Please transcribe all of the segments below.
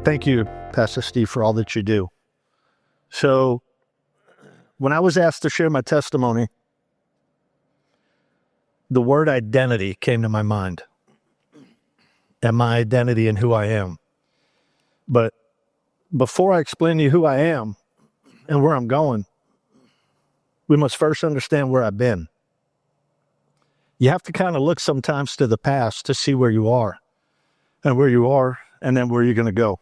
Thank you, Pastor Steve, for all that you do. So, when I was asked to share my testimony, the word identity came to my mind, and my identity and who I am. But before I explain to you who I am and where I'm going, we must first understand where I've been. You have to kind of look sometimes to the past to see where you are, and then where you're going to go.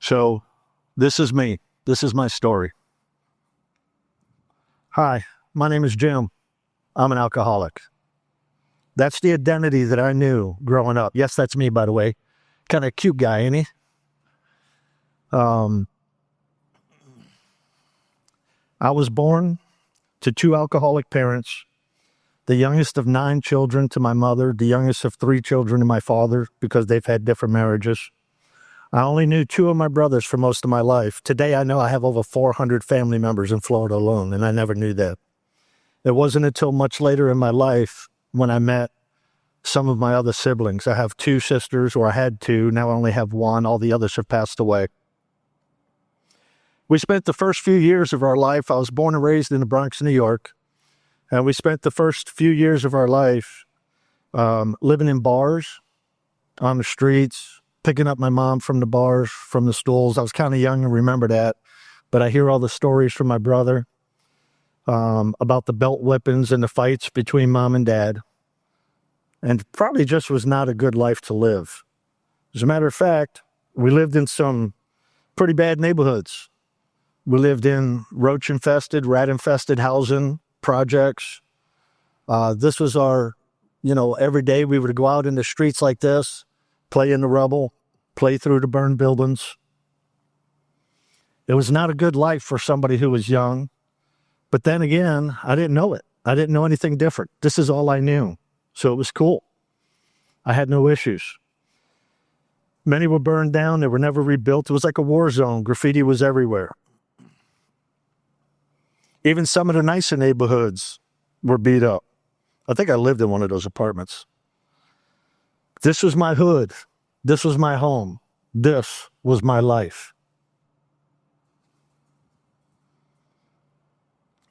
So, this is me. This is my story. Hi, my name is Jim. I'm an alcoholic. That's the identity that I knew growing up. Yes, that's me, by the way. Kind of cute guy, ain't he? I was born to two alcoholic parents, the youngest of 9 children to my mother, the youngest of 3 children to my father, because they've had different marriages. I only knew 2 of my brothers for most of my life. Today, I know I have over 400 family members in Florida alone, and I never knew that. It wasn't until much later in my life when I met some of my other siblings. I have 2 sisters, or I had 2. Now I only have 1. All the others have passed away. We spent the first few years of our life, I was born and raised in the Bronx, New York, and we spent the first few years of our life living in bars, on the streets, picking up my mom from the bars, from the stools. I was kind of young and remember that, but I hear all the stories from my brother about the belt whippings and the fights between mom and dad, and probably just was not a good life to live. As a matter of fact, we lived in some pretty bad neighborhoods. We lived in roach-infested, rat-infested housing projects. This was our, every day we would go out in the streets like this, play in the rubble, play through the burned buildings. It was not a good life for somebody who was young. But then again, I didn't know it. I didn't know anything different. This is all I knew. So it was cool. I had no issues. Many were burned down. They were never rebuilt. It was like a war zone. Graffiti was everywhere. Even some of the nicer neighborhoods were beat up. I think I lived in one of those apartments. This was my hood. This was my home. This was my life.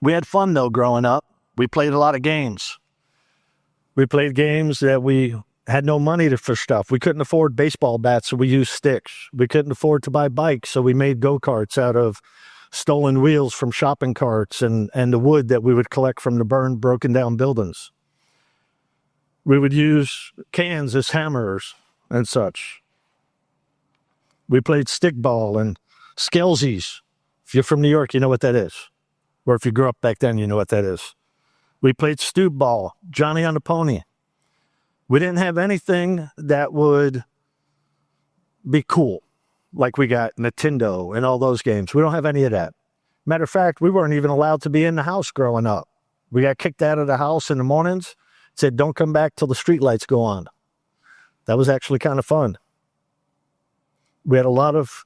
We had fun, though, growing up. We played a lot of games. We played games that we had no money for stuff. We couldn't afford baseball bats, so we used sticks. We couldn't afford to buy bikes, so we made go-karts out of stolen wheels from shopping carts and the wood that we would collect from the burned, broken-down buildings. We would use cans as hammers and such. We played stickball and skelsies. If you're from New York, you know what that is. Or if you grew up back then, you know what that is. We played stoop ball, Johnny on the Pony. We didn't have anything that would be cool, like we got Nintendo and all those games. We don't have any of that. Matter of fact, we weren't even allowed to be in the house growing up. We got kicked out of the house in the mornings, said don't come back till the street lights go on. That was actually kind of fun. We had a lot of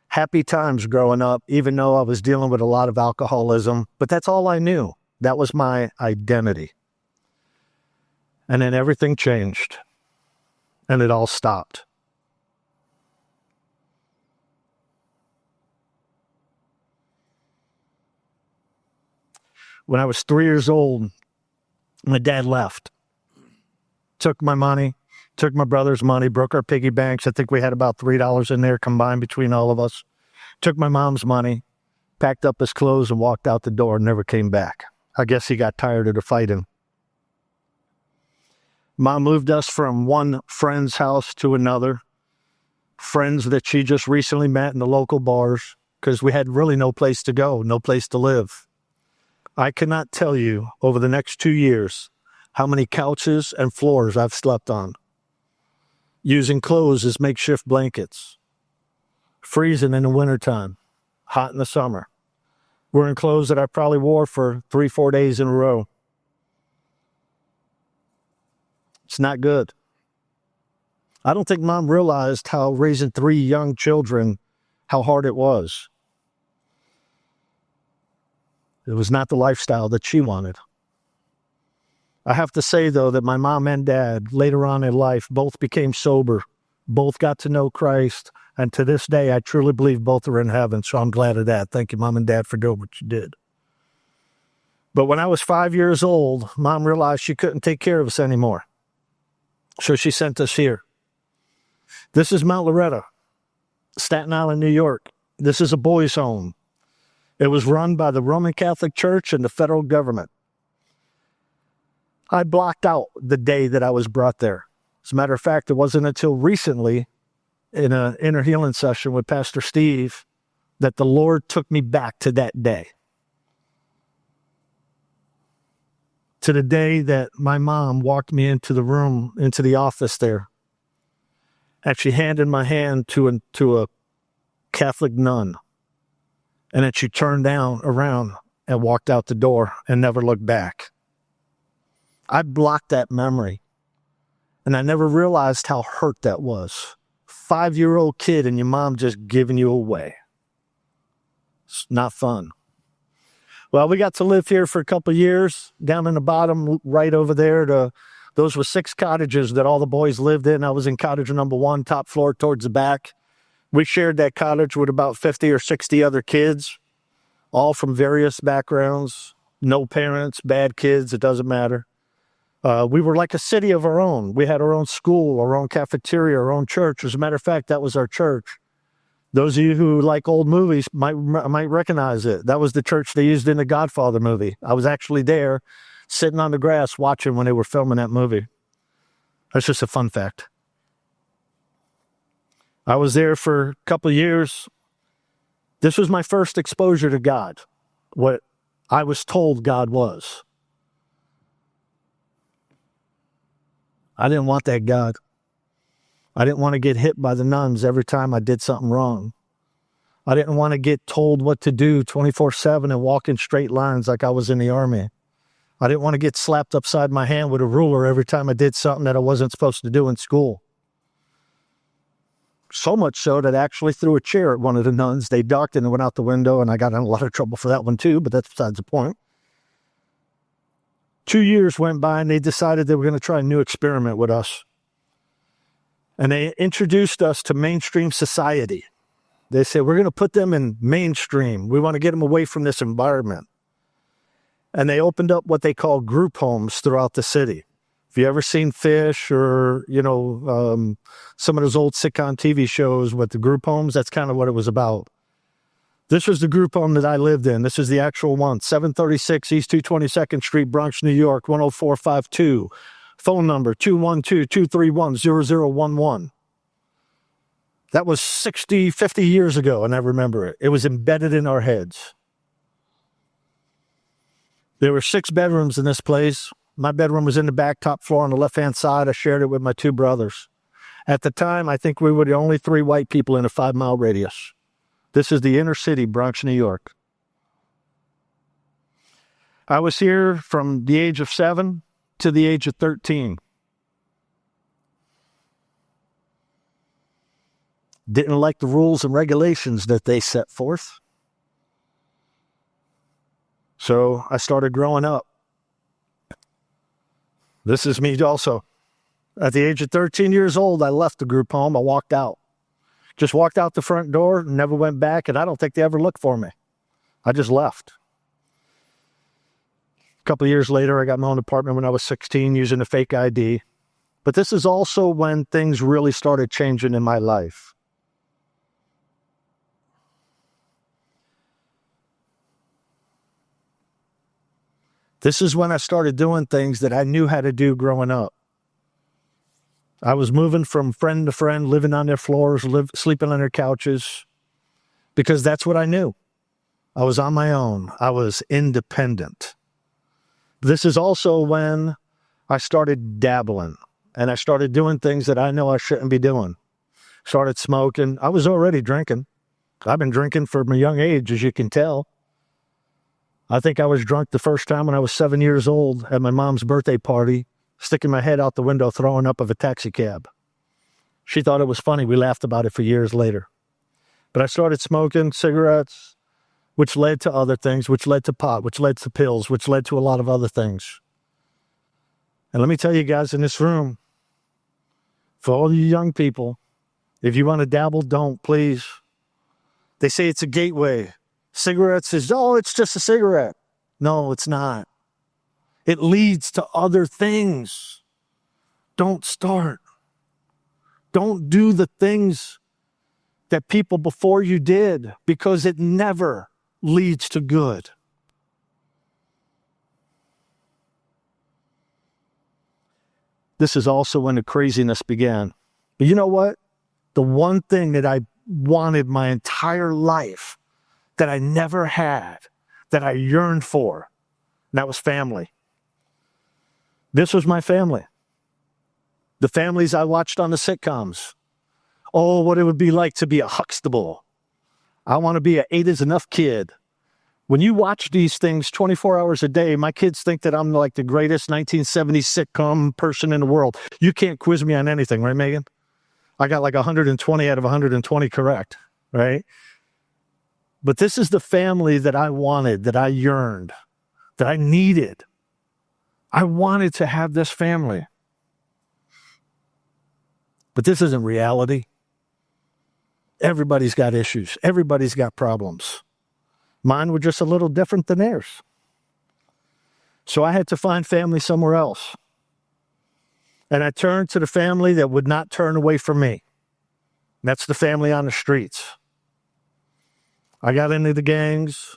happy times growing up, even though I was dealing with a lot of alcoholism, but that's all I knew. That was my identity. And then everything changed, and it all stopped. When I was 3 years old, my dad left, took my money, took my brother's money, broke our piggy banks. I think we had about $3 in there combined between all of us. Took my mom's money, packed up his clothes, and walked out the door and never came back. I guess he got tired of the fighting. Mom moved us from one friend's house to another, friends that she just recently met in the local bars, because we had really no place to go, no place to live. I cannot tell you over the next 2 years how many couches and floors I've slept on, using clothes as makeshift blankets, freezing in the wintertime, hot in the summer, wearing clothes that I probably wore for 3-4 days in a row. It's not good. I don't think Mom realized how raising 3 young children, how hard it was. It was not the lifestyle that she wanted. I have to say, though, that my mom and dad, later on in life, both became sober, both got to know Christ, And to this day, I truly believe both are in heaven, so I'm glad of that. Thank you, Mom and Dad, for doing what you did. But when I was 5 years old, Mom realized she couldn't take care of us anymore. So she sent us here. This is Mount Loretta, Staten Island, New York. This is a boys' home. It was run by the Roman Catholic Church and the federal government. I blocked out the day that I was brought there. As a matter of fact, it wasn't until recently in an inner healing session with Pastor Steve that the Lord took me back to that day. To the day that my mom walked me into the room, into the office there. And she handed my hand to a Catholic nun. And then she turned around and walked out the door and never looked back. I blocked that memory. And I never realized how hurt that was. 5-year-old kid and your mom just giving you away. It's not fun. Well, we got to live here for a couple of years. Down in the bottom, right over there, those were 6 cottages that all the boys lived in. I was in cottage number 1, top floor towards the back. We shared that cottage with about 50 or 60 other kids, all from various backgrounds, no parents, bad kids, it doesn't matter. We were like a city of our own. We had our own school, our own cafeteria, our own church. As a matter of fact, that was our church. Those of you who like old movies might recognize it. That was the church they used in the Godfather movie. I was actually there, sitting on the grass watching when they were filming that movie. That's just a fun fact. I was there for a couple of years. This was my first exposure to God, what I was told God was. I didn't want that God. I didn't want to get hit by the nuns every time I did something wrong. I didn't want to get told what to do 24/7 and walk in straight lines like I was in the army. I didn't want to get slapped upside my hand with a ruler every time I did something that I wasn't supposed to do in school. So much so that I actually threw a chair at one of the nuns. They ducked and it went out the window, and I got in a lot of trouble for that one too, but that's besides the point. 2 years went by and they decided they were going to try a new experiment with us. And they introduced us to mainstream society. They said, we're going to put them in mainstream. We want to get them away from this environment. And they opened up what they call group homes throughout the city. If you ever seen Fish or, some of those old sitcom TV shows with the group homes, that's kind of what it was about. This was the group home that I lived in. This is the actual one, 736 East 222nd Street, Bronx, New York, 10452. Phone number 212-231-0011. That was 50 years ago, and I remember it. It was embedded in our heads. There were 6 bedrooms in this place. My bedroom was in the back, top floor on the left-hand side. I shared it with my 2 brothers. At the time, I think we were the only 3 white people in a 5-mile radius. This is the inner city, Bronx, New York. I was here from the age of 7 to the age of 13. Didn't like the rules and regulations that they set forth. So I started growing up. This is me also. At the age of 13 years old, I left the group home. I walked out. Just walked out the front door, never went back, and I don't think they ever looked for me. I just left. A couple of years later, I got my own apartment when I was 16 using a fake ID. But this is also when things really started changing in my life. This is when I started doing things that I knew how to do growing up. I was moving from friend to friend, living on their floors, sleeping on their couches, because that's what I knew. I was on my own. I was independent. This is also when I started dabbling, and I started doing things that I know I shouldn't be doing. Started smoking. I was already drinking. I've been drinking from a young age, as you can tell. I think I was drunk the first time when I was 7 years old at my mom's birthday party, sticking my head out the window, throwing up of a taxi cab. She thought it was funny. We laughed about it for years later. But I started smoking cigarettes, which led to other things, which led to pot, which led to pills, which led to a lot of other things. And let me tell you guys in this room, for all you young people, If you want to dabble, don't, please. They say it's a gateway. Cigarettes is, oh, it's just a cigarette. No, it's not. It leads to other things. Don't start. Don't do the things that people before you did, because it never leads to good. This is also when the craziness began. But you know what? The one thing that I wanted my entire life, that I never had, that I yearned for, and that was family. This was my family. The families I watched on the sitcoms. Oh, what it would be like to be a Huxtable. I want to be a 8 is enough kid. When you watch these things 24 hours a day, my kids think that I'm like the greatest 1970s sitcom person in the world. You can't quiz me on anything, right, Megan? I got like 120 out of 120 correct, right? But this is the family that I wanted, that I yearned, that I needed. I wanted to have this family. But this isn't reality. Everybody's got issues. Everybody's got problems. Mine were just a little different than theirs. So I had to find family somewhere else. And I turned to the family that would not turn away from me. That's the family on the streets. I got into the gangs.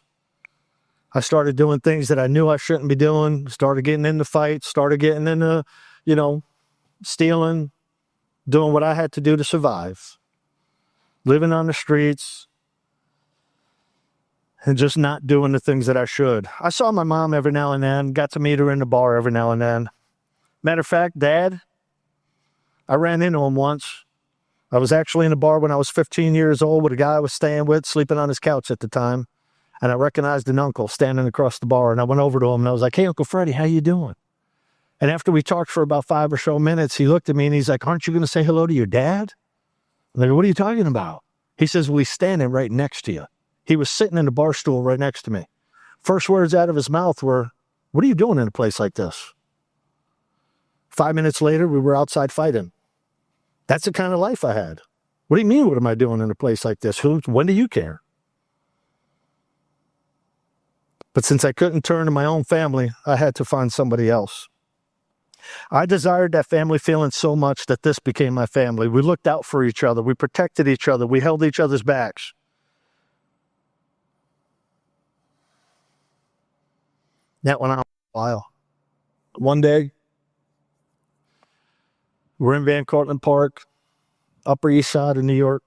I started doing things that I knew I shouldn't be doing. Started getting into fights. Started getting into, stealing, doing what I had to do to survive. Living on the streets. And just not doing the things that I should. I saw my mom every now and then. Got to meet her in the bar every now and then. Matter of fact, Dad, I ran into him once. I was actually in a bar when I was 15 years old with a guy I was staying with, sleeping on his couch at the time. And I recognized an uncle standing across the bar. And I went over to him and I was like, hey, Uncle Freddie, how you doing? And after we talked for about 5 or so minutes, he looked at me and he's like, aren't you going to say hello to your dad? I'm like, what are you talking about? He says, well, he's standing right next to you. He was sitting in the bar stool right next to me. First words out of his mouth were, what are you doing in a place like this? 5 minutes later, we were outside fighting. That's the kind of life I had. What do you mean, what am I doing in a place like this? When do you care? But since I couldn't turn to my own family, I had to find somebody else. I desired that family feeling so much that this became my family. We looked out for each other. We protected each other. We held each other's backs. That went on a while. One day, we're in Van Cortlandt Park, Upper East Side of New York.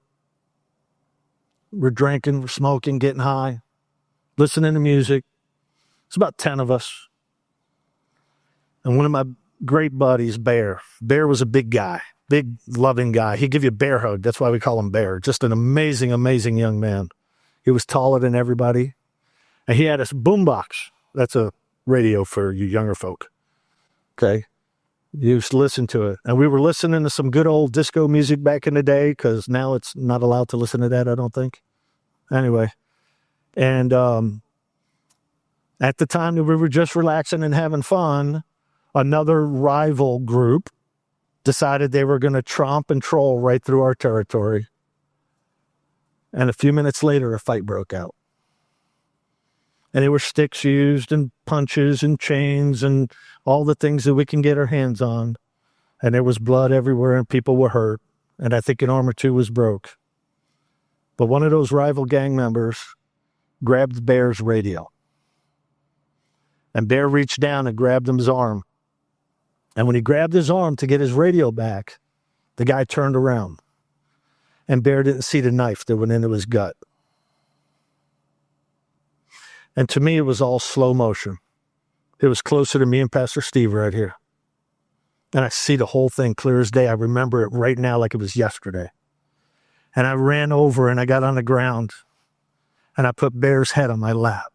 We're drinking, we're smoking, getting high, listening to music. It's about 10 of us. And one of my great buddies, Bear. Bear was a big guy, big, loving guy. He'd give you a bear hug. That's why we call him Bear. Just an amazing, amazing young man. He was taller than everybody. And he had a boombox. That's a radio for you younger folk. Okay? You used to listen to it. And we were listening to some good old disco music back in the day, because now it's not allowed to listen to that, I don't think. Anyway. And at the time that we were just relaxing and having fun, another rival group decided they were going to tromp and troll right through our territory. And a few minutes later, a fight broke out. And there were sticks used and punches and chains and all the things that we can get our hands on. And there was blood everywhere and people were hurt. And I think an arm or two was broke. But one of those rival gang members grabbed Bear's radio. And Bear reached down and grabbed his arm. And when he grabbed his arm to get his radio back, the guy turned around. And Bear didn't see the knife that went into his gut. And to me, it was all slow motion. It was closer to me and Pastor Steve right here. And I see the whole thing clear as day. I remember it right now like it was yesterday. And I ran over and I got on the ground. And I put Bear's head on my lap.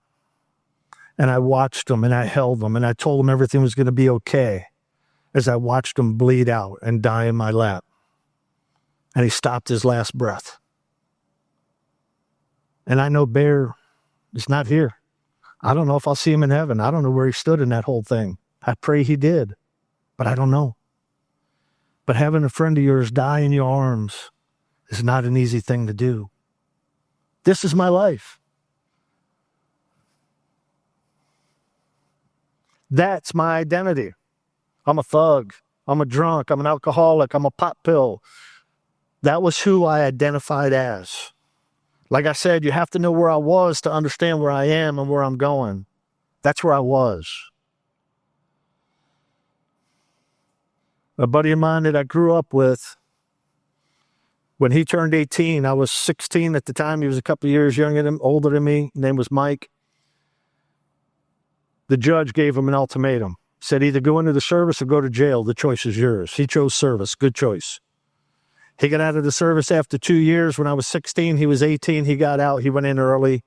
And I watched him and I held him and I told him everything was going to be okay as I watched him bleed out and die in my lap. And he stopped his last breath. And I know Bear is not here. I don't know if I'll see him in heaven. I don't know where he stood in that whole thing. I pray he did, but I don't know. But having a friend of yours die in your arms is not an easy thing to do. This is my life. That's my identity. I'm a thug. I'm a drunk. I'm an alcoholic. I'm a pot pill. That was who I identified as. Like I said, you have to know where I was to understand where I am and where I'm going. That's where I was. A buddy of mine that I grew up with, when he turned 18, I was 16 at the time. He was a couple of years older than me. His name was Mike. The judge gave him an ultimatum. Said either go into the service or go to jail. The choice is yours. He chose service. Good choice. He got out of the service after 2 years. When I was 16, he was 18. He got out. He went in early.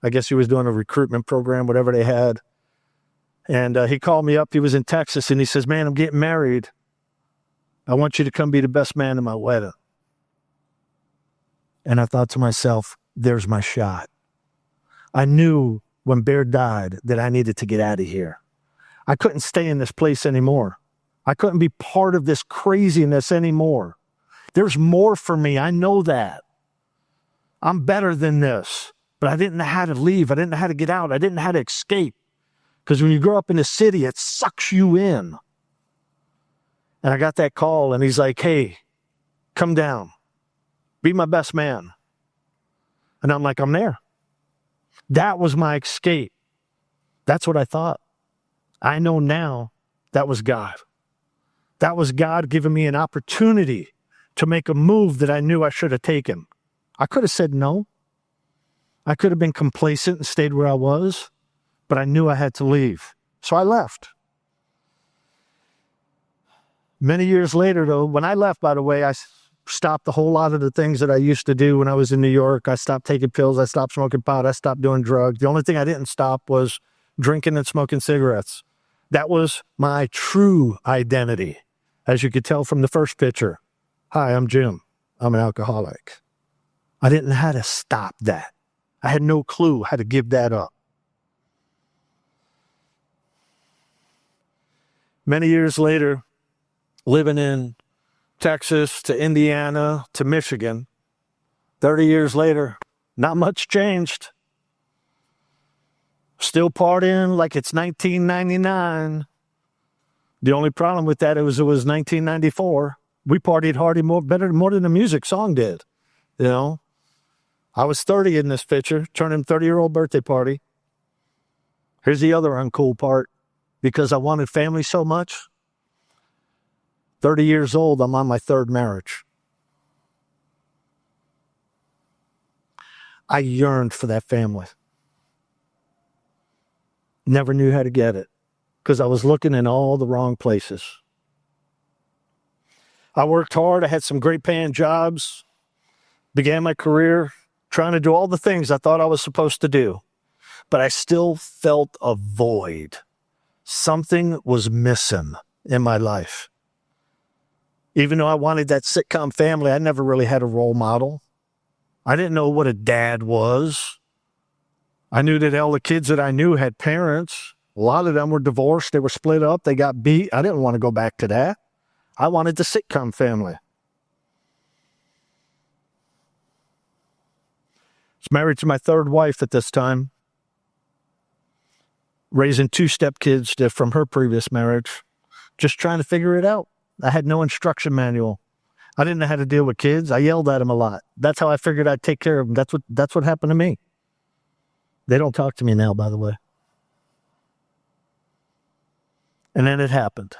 I guess he was doing a recruitment program, whatever they had. And he called me up. He was in Texas, and he says, man, I'm getting married. I want you to come be the best man in my wedding. And I thought to myself, there's my shot. I knew when Bear died that I needed to get out of here. I couldn't stay in this place anymore. I couldn't be part of this craziness anymore. There's more for me. I know that. I'm better than this. But I didn't know how to leave. I didn't know how to get out. I didn't know how to escape. Because when you grow up in the city, it sucks you in. And I got that call, and he's like, hey, come down. Be my best man. And I'm like, I'm there. That was my escape. That's what I thought. I know now that was God. That was God giving me an opportunity to make a move that I knew I should have taken. I could have said no. I could have been complacent and stayed where I was, but I knew I had to leave. So I left. Many years later, though, when I left, by the way, I stopped a whole lot of the things that I used to do when I was in New York. I stopped taking pills. I stopped smoking pot. I stopped doing drugs. The only thing I didn't stop was drinking and smoking cigarettes. That was my true identity. As you could tell from the first picture. Hi, I'm Jim. I'm an alcoholic. I didn't know how to stop that. I had no clue how to give that up. Many years later, living in Texas to Indiana to Michigan, 30 years later, not much changed. Still partying like it's 1999. The only problem with that is it was 1994. We partied hardy more than the music song did. You know, I was 30 in this picture, turning 30-year-old birthday party. Here's the other uncool part. Because I wanted family so much, 30 years old, I'm on my third marriage. I yearned for that family. Never knew how to get it because I was looking in all the wrong places. I worked hard. I had some great paying jobs, began my career trying to do all the things I thought I was supposed to do, but I still felt a void. Something was missing in my life. Even though I wanted that sitcom family, I never really had a role model. I didn't know what a dad was. I knew that all the kids that I knew had parents. A lot of them were divorced. They were split up. They got beat. I didn't want to go back to that. I wanted the sitcom family. I was married to my third wife at this time, raising 2 stepkids from her previous marriage, just trying to figure it out. I had no instruction manual. I didn't know how to deal with kids. I yelled at them a lot. That's how I figured I'd take care of them. That's what happened to me. They don't talk to me now, by the way. And then it happened.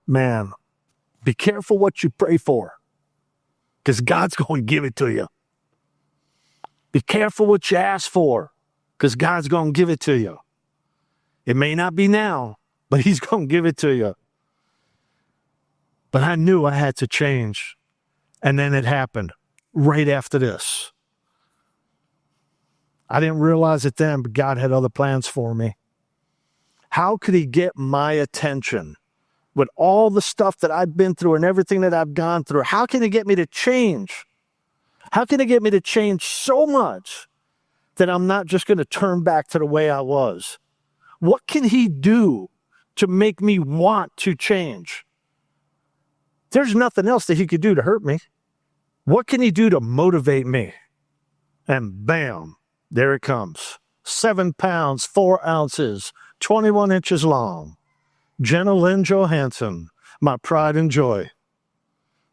Man, be careful what you pray for, because God's going to give it to you. Be careful what you ask for, because God's going to give it to you. It may not be now, but he's going to give it to you. But I knew I had to change. And then it happened right after this. I didn't realize it then, but God had other plans for me. How could he get my attention with all the stuff that I've been through and everything that I've gone through? How can he get me to change? How can he get me to change so much that I'm not just going to turn back to the way I was? What can he do to make me want to change? There's nothing else that he could do to hurt me. What can he do to motivate me? And bam, there it comes. 7 pounds, 4 ounces, 21 inches long. Jenna Lynn Johansen, my pride and joy.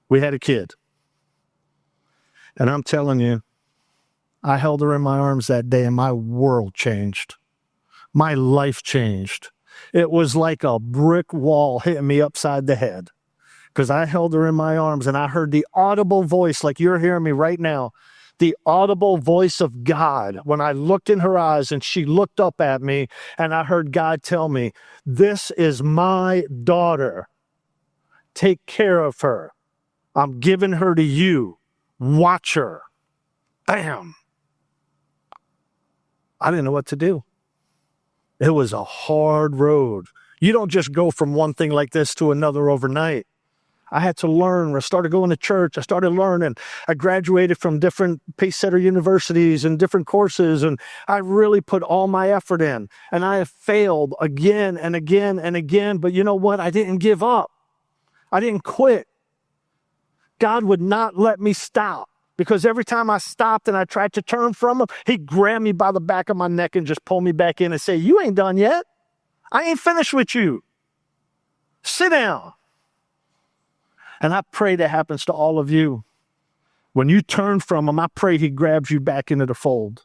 We had a kid. And I'm telling you, I held her in my arms that day and my world changed. My life changed. It was like a brick wall hitting me upside the head because I held her in my arms and I heard the audible voice like you're hearing me right now, the audible voice of God when I looked in her eyes and she looked up at me and I heard God tell me, this is my daughter. Take care of her. I'm giving her to you. Watch her. Bam. I didn't know what to do. It was a hard road. You don't just go from one thing like this to another overnight. I had to learn. I started going to church. I started learning. I graduated from different pace-setter universities and different courses, and I really put all my effort in. And I have failed again and again and again, but you know what? I didn't give up. I didn't quit. God would not let me stop. Because every time I stopped and I tried to turn from him, he'd grab me by the back of my neck and just pull me back in and say, you ain't done yet. I ain't finished with you. Sit down. And I pray that happens to all of you. When you turn from him, I pray he grabs you back into the fold.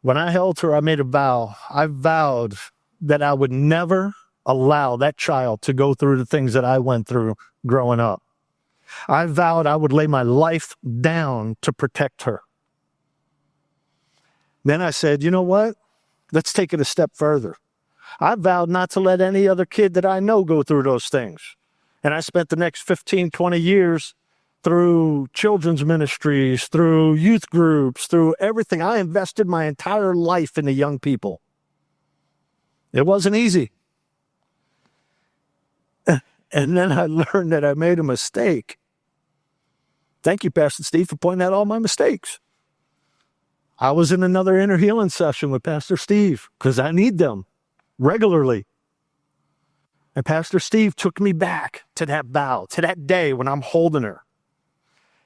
When I held her, I made a vow. I vowed that I would never allow that child to go through the things that I went through growing up. I vowed I would lay my life down to protect her. Then I said, you know what? Let's take it a step further. I vowed not to let any other kid that I know go through those things. And I spent the next 15, 20 years through children's ministries, through youth groups, through everything. I invested my entire life in the young people. It wasn't easy. And then I learned that I made a mistake. Thank you, Pastor Steve, for pointing out all my mistakes. I was in another inner healing session with Pastor Steve because I need them regularly. And Pastor Steve took me back to that vow, to that day when I'm holding her.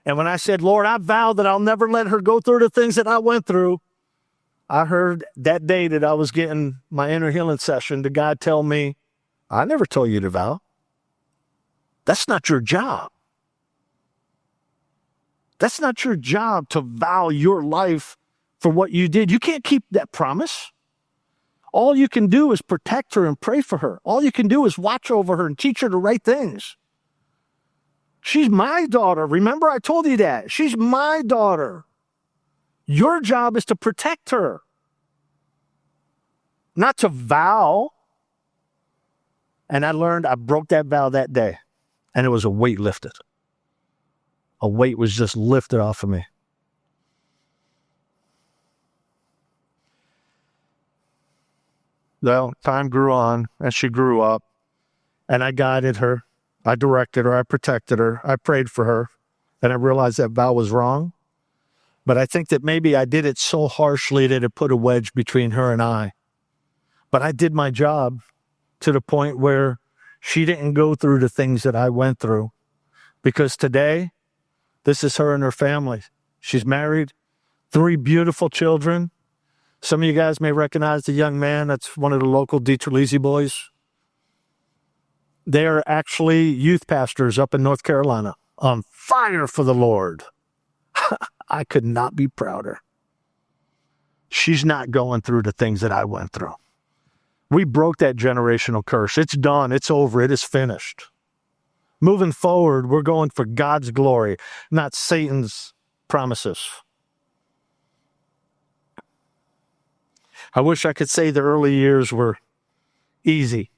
And when I said, Lord, I vow that I'll never let her go through the things that I went through, I heard that day that I was getting my inner healing session, the God tell me, I never told you to vow. That's not your job. That's not your job to vow your life for what you did. You can't keep that promise. All you can do is protect her and pray for her. All you can do is watch over her and teach her the right things. She's my daughter. Remember, I told you that. She's my daughter. Your job is to protect her, not to vow. And I learned I broke that vow that day, and it was a weight lifted. A weight was just lifted off of me. Well, time grew on, and she grew up, and I guided her. I directed her. I protected her. I prayed for her, and I realized that vow was wrong. But I think that maybe I did it so harshly that it put a wedge between her and I. But I did my job to the point where she didn't go through the things that I went through. Because today, this is her and her family. She's married, 3 beautiful children. Some of you guys may recognize the young man. That's one of the local Dietrich boys. They are actually youth pastors up in North Carolina, on fire for the Lord. I could not be prouder. She's not going through the things that I went through. We broke that generational curse. It's done. It's over. It is finished. Moving forward, we're going for God's glory, not Satan's promises. I wish I could say the early years were easy.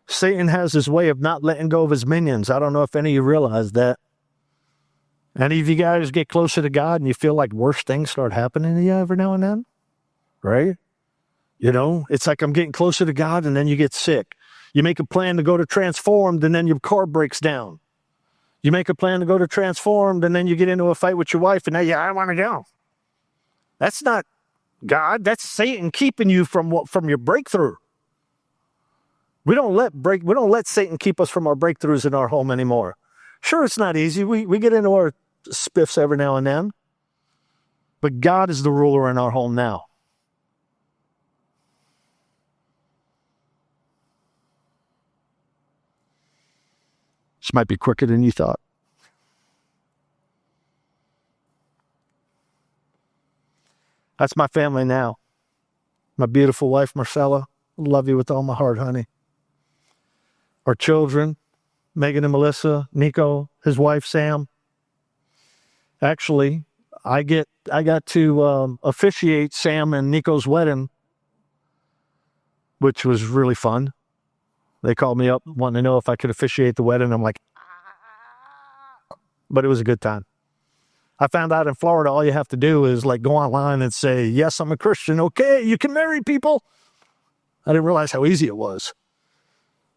Satan has his way of not letting go of his minions. I don't know if any of you realize that. Any of you guys get closer to God and you feel like worse things start happening to you every now and then? Right? You know, it's like I'm getting closer to God and then you get sick. You make a plan to go to Transformed and then your car breaks down. You make a plan to go to Transformed and then you get into a fight with your wife and now I don't want to go. That's not God. That's Satan keeping you from your breakthrough. We don't let Satan keep us from our breakthroughs in our home anymore. Sure, it's not easy. We get into our spiffs every now and then. But God is the ruler in our home now. This might be quicker than you thought. That's my family now. My beautiful wife, Marcella. Love you with all my heart, honey. Our children, Megan and Melissa, Nico, his wife, Sam. Actually, I got to officiate Sam and Nico's wedding, which was really fun. They called me up wanting to know if I could officiate the wedding. I'm like, but it was a good time. I found out in Florida, all you have to do is like go online and say, yes, I'm a Christian. Okay, you can marry people. I didn't realize how easy it was.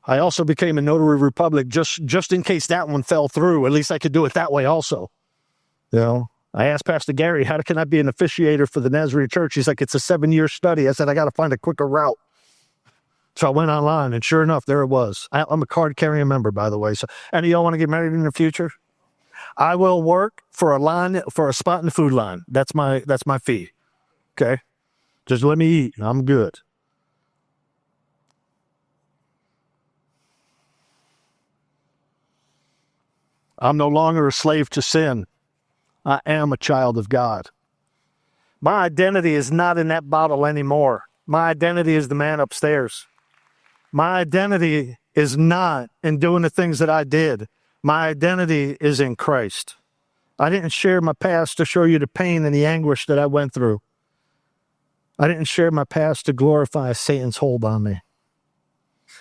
I also became a notary public just in case that one fell through. At least I could do it that way also. You know, I asked Pastor Gary, how can I be an officiator for the Nazarene Church? He's like, it's a 7-year study. I said, I got to find a quicker route. So I went online, and sure enough, there it was. I'm a card-carrying member, by the way. So, any of y'all want to get married in the future? I will work for a spot in the food line. That's my fee. Okay? Just let me eat. I'm good. I'm no longer a slave to sin. I am a child of God. My identity is not in that bottle anymore. My identity is the man upstairs. My identity is not in doing the things that I did. My identity is in Christ. I didn't share my past to show you the pain and the anguish that I went through. I didn't share my past to glorify Satan's hold on me.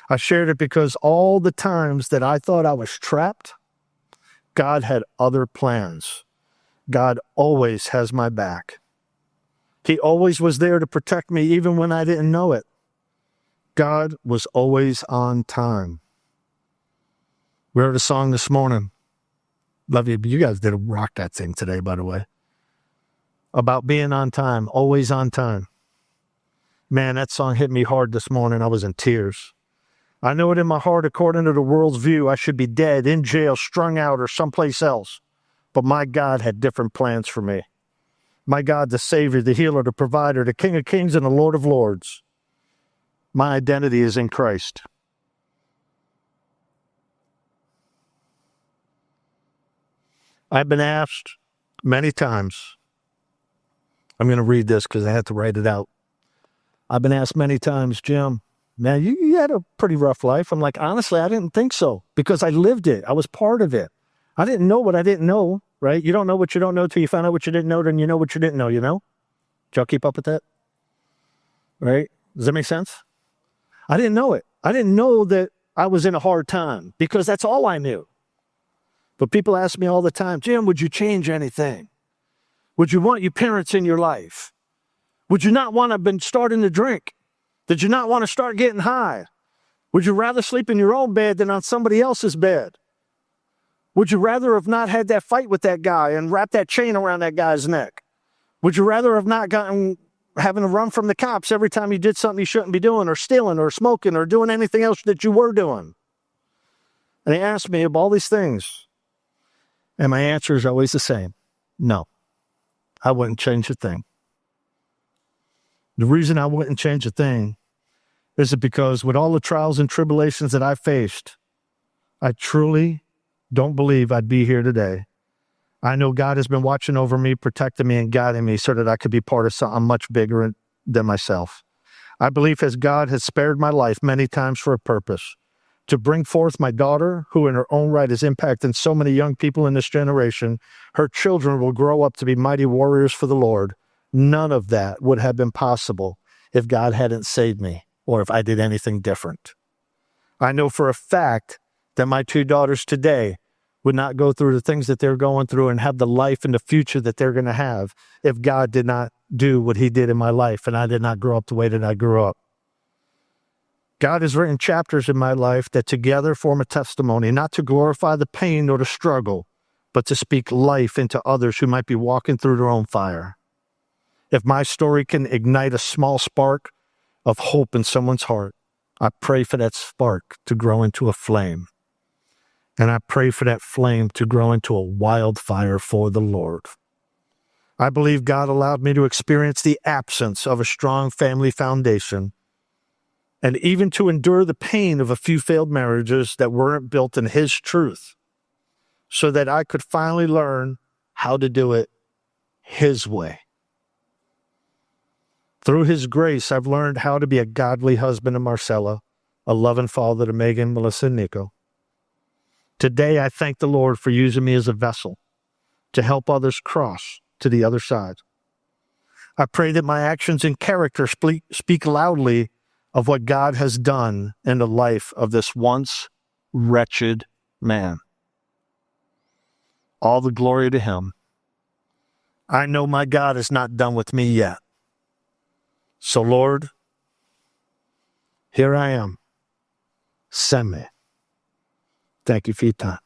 I shared it because all the times that I thought I was trapped, God had other plans. God always has my back. He always was there to protect me even when I didn't know it. God was always on time. We heard a song this morning. Love you. You guys did rock that thing today, by the way. About being on time, always on time. Man, that song hit me hard this morning. I was in tears. I know it in my heart, according to the world's view, I should be dead, in jail, strung out, or someplace else. But my God had different plans for me. My God, the Savior, the Healer, the Provider, the King of Kings, and the Lord of Lords. My identity is in Christ. I've been asked many times. I'm going to read this because I had to write it out. I've been asked many times, Jim, man, you had a pretty rough life. I'm like, honestly, I didn't think so because I lived it. I was part of it. I didn't know what I didn't know, right? You don't know what you don't know till you find out what you didn't know, then you know what you didn't know, you know? Did y'all keep up with that? Right? Does that make sense? I didn't know it. I didn't know that I was in a hard time because that's all I knew. But people ask me all the time, Jim, would you change anything? Would you want your parents in your life? Would you not want to have been starting to drink? Did you not want to start getting high? Would you rather sleep in your own bed than on somebody else's bed? Would you rather have not had that fight with that guy and wrapped that chain around that guy's neck? Would you rather have not having to run from the cops every time you did something you shouldn't be doing, or stealing, or smoking, or doing anything else that you were doing? And they asked me about all these things. And my answer is always the same. No, I wouldn't change a thing. The reason I wouldn't change a thing is because with all the trials and tribulations that I faced, I truly don't believe I'd be here today. I know God has been watching over me, protecting me, and guiding me so that I could be part of something much bigger than myself. I believe as God has spared my life many times for a purpose, to bring forth my daughter, who in her own right is impacting so many young people in this generation. Her children will grow up to be mighty warriors for the Lord. None of that would have been possible if God hadn't saved me or if I did anything different. I know for a fact that my 2 daughters today would not go through the things that they're going through and have the life and the future that they're going to have if God did not do what he did in my life and I did not grow up the way that I grew up. God has written chapters in my life that together form a testimony, not to glorify the pain or the struggle, but to speak life into others who might be walking through their own fire. If my story can ignite a small spark of hope in someone's heart, I pray for that spark to grow into a flame. And I pray for that flame to grow into a wildfire for the Lord. I believe God allowed me to experience the absence of a strong family foundation and even to endure the pain of a few failed marriages that weren't built in His truth so that I could finally learn how to do it His way. Through His grace, I've learned how to be a godly husband to Marcella, a loving father to Megan, Melissa, and Nico. Today, I thank the Lord for using me as a vessel to help others cross to the other side. I pray that my actions and character speak loudly of what God has done in the life of this once wretched man. All the glory to Him. I know my God is not done with me yet. So, Lord, here I am. Send me. Thank you for your time.